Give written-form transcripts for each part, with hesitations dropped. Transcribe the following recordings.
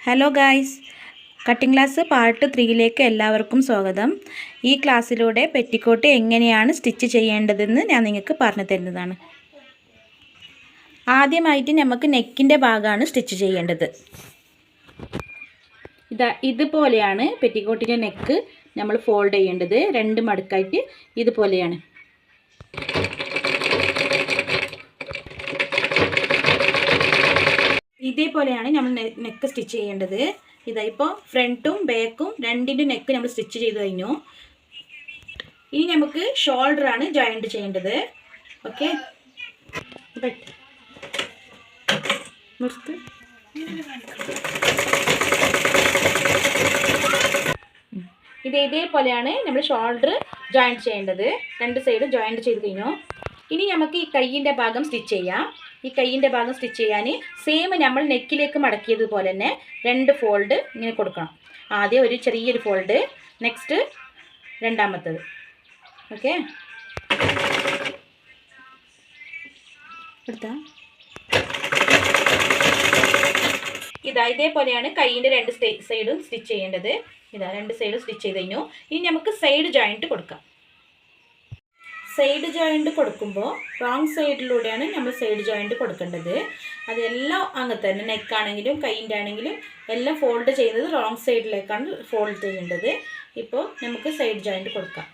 Hello guys, cutting class part 3യിലേക്ക് എല്ലാവർക്കും സ്വാഗതം. ഈ ക്ലാസ്സിലൂടെ പെറ്റിക്കോട്ട് എങ്ങനെയാണ് സ്റ്റിച്ച് ചെയ്യേണ്ടതെന്ന് ഞാൻ നിങ്ങൾക്ക് പറഞ്ഞു തരുന്നതാണ്. ആദ്യമായിട്ട് നമുക്ക് നെക്കിൻ്റെ ഭാഗമാണ് സ്റ്റിച്ച് ചെയ്യേണ്ടത്. ഇതുപോലെയാണ് പെറ്റിക്കോട്ടിൻ്റെ നെക്ക് നമ്മൾ ഫോൾഡ് ചെയ്യേണ്ടത്. 2 മടക്കായിട്ട് ഇതുപോലെയാണ്. ഇതേപോലെയാണ് നമ്മൾ നെക്ക് സ്റ്റിച്ച് ചെയ്യേണ്ടത്. ഇപ്പോൾ ഫ്രണ്ടും ബാക്കും രണ്ടിൻ്റെ നെക്ക് നമ്മൾ സ്റ്റിച്ച് ചെയ്ത് കഴിഞ്ഞു. ഇനി നമുക്ക് ഷോൾഡറാണ് ജോയിൻറ്റ് ചെയ്യേണ്ടത്. ഓക്കെ, ഇതേപോലെയാണ് നമ്മൾ ഷോൾഡർ ജോയിൻറ്റ് ചെയ്യേണ്ടത്. 2 സൈഡും ജോയിൻറ്റ് ചെയ്ത് കഴിഞ്ഞു. ഇനി നമുക്ക് ഈ കൈയിൻ്റെ ഭാഗം സ്റ്റിച്ച് ചെയ്യാം. ഈ കൈയിൻ്റെ ഭാഗം സ്റ്റിച്ച് ചെയ്യാൻ സെയിം നമ്മൾ നെക്കിലേക്ക് മടക്കിയതുപോലെ തന്നെ 2 ഫോൾഡ് ഇങ്ങനെ കൊടുക്കണം. ആദ്യം ഒരു ചെറിയൊരു ഫോൾഡ്, നെക്സ്റ്റ് രണ്ടാമത്തത്. ഓക്കെ, ഇതേപോലെയാണ് കൈയിൻ്റെ 2 സൈഡും സ്റ്റിച്ച് ചെയ്യേണ്ടത്. 2 സൈഡും സ്റ്റിച്ച് ചെയ്ത് കഴിഞ്ഞു. ഇനി നമുക്ക് സൈഡ് ജോയിൻറ്റ് കൊടുക്കാം. സൈഡ് ജോയിൻറ്റ് കൊടുക്കുമ്പോൾ റോങ് സൈഡിലൂടെയാണ് നമ്മൾ സൈഡ് ജോയിൻറ്റ് കൊടുക്കേണ്ടത്. അതെല്ലാം അങ്ങനെ തന്നെ, നെക്കാണെങ്കിലും കൈയിൻ്റെ ആണെങ്കിലും എല്ലാം ഫോൾഡ് ചെയ്യുന്നത് റോങ് സൈഡിലേക്കാണ് ഫോൾഡ് ചെയ്യേണ്ടത്. ഇപ്പോൾ നമുക്ക് സൈഡ് ജോയിൻറ്റ് കൊടുക്കാം.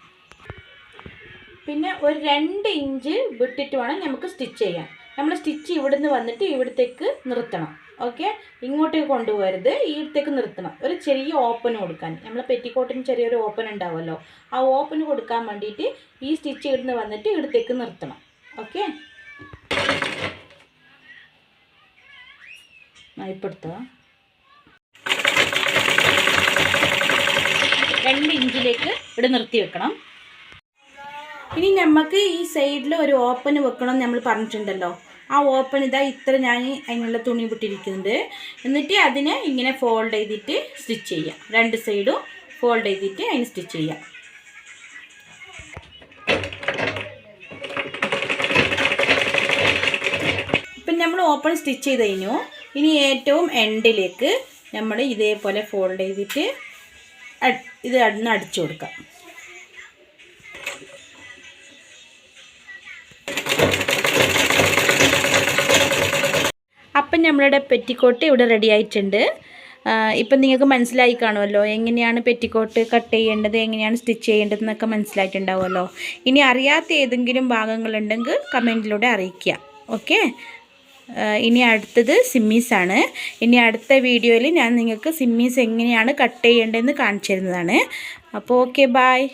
പിന്നെ ഒരു 2 ഇഞ്ച് വിട്ടിട്ട് വേണം നമുക്ക് സ്റ്റിച്ച് ചെയ്യാൻ. നമ്മൾ സ്റ്റിച്ച് ഇവിടുന്ന് വന്നിട്ട് ഇവിടത്തേക്ക് നിർത്തണം. ഓക്കെ, ഇങ്ങോട്ടേക്ക് കൊണ്ടുപോകരുത്, ഇവിടത്തേക്ക് നിർത്തണം. ഒരു ചെറിയ ഓപ്പൺ കൊടുക്കാൻ, നമ്മൾ പെറ്റിക്കോട്ടിന് ചെറിയൊരു ഓപ്പൺ ഉണ്ടാവുമല്ലോ, ആ ഓപ്പൺ കൊടുക്കാൻ വേണ്ടിയിട്ട് ഈ സ്റ്റിച്ച് ഇവിടുന്ന് വന്നിട്ട് ഇവിടത്തേക്ക് നിർത്തണം. ഓക്കെ, ഇപ്പെടുത്തോ 2 ഇഞ്ചിലേക്ക് ഇവിടെ നിർത്തി വെക്കണം. ഇനി നമുക്ക് ഈ സൈഡിൽ ഒരു ഓപ്പൺ വെക്കണം നമ്മൾ പറഞ്ഞിട്ടുണ്ടല്ലോ. ആ ഓപ്പൺ ഇത്ര ഞാൻ അതിനുള്ള തുണി വിട്ടിരിക്കുന്നുണ്ട്. എന്നിട്ട് അതിനെ ഇങ്ങനെ ഫോൾഡ് ചെയ്തിട്ട് സ്റ്റിച്ച് ചെയ്യാം. 2 സൈഡും ഫോൾഡ് ചെയ്തിട്ട് അതിന് സ്റ്റിച്ച് ചെയ്യാം. ഇപ്പം നമ്മൾ ഓപ്പൺ സ്റ്റിച്ച് ചെയ്ത് കഴിഞ്ഞു. ഇനി ഏറ്റവും എൻഡിലേക്ക് നമ്മൾ ഇതേപോലെ ഫോൾഡ് ചെയ്തിട്ട് ഇത് അടിച്ചു കൊടുക്കാം. അപ്പം നമ്മളുടെ പെറ്റിക്കോട്ട് ഇവിടെ റെഡി ആയിട്ടുണ്ട്. ഇപ്പം നിങ്ങൾക്ക് മനസ്സിലായി കാണുമല്ലോ എങ്ങനെയാണ് പെറ്റിക്കോട്ട് കട്ട് ചെയ്യേണ്ടത്, എങ്ങനെയാണ് സ്റ്റിച്ച് ചെയ്യേണ്ടതെന്നൊക്കെ മനസ്സിലായിട്ടുണ്ടാവുമല്ലോ. ഇനി അറിയാത്ത ഏതെങ്കിലും ഭാഗങ്ങളുണ്ടെങ്കിൽ കമൻറ്റിലൂടെ അറിയിക്കുക. ഓക്കെ, ഇനി അടുത്തത് സിമ്മീസാണ്. ഇനി അടുത്ത വീഡിയോയിൽ ഞാൻ നിങ്ങൾക്ക് സിമ്മീസ് എങ്ങനെയാണ് കട്ട് ചെയ്യേണ്ടതെന്ന് കാണിച്ചു തരുന്നതാണ്. അപ്പോൾ ഓക്കെ, ബായ്.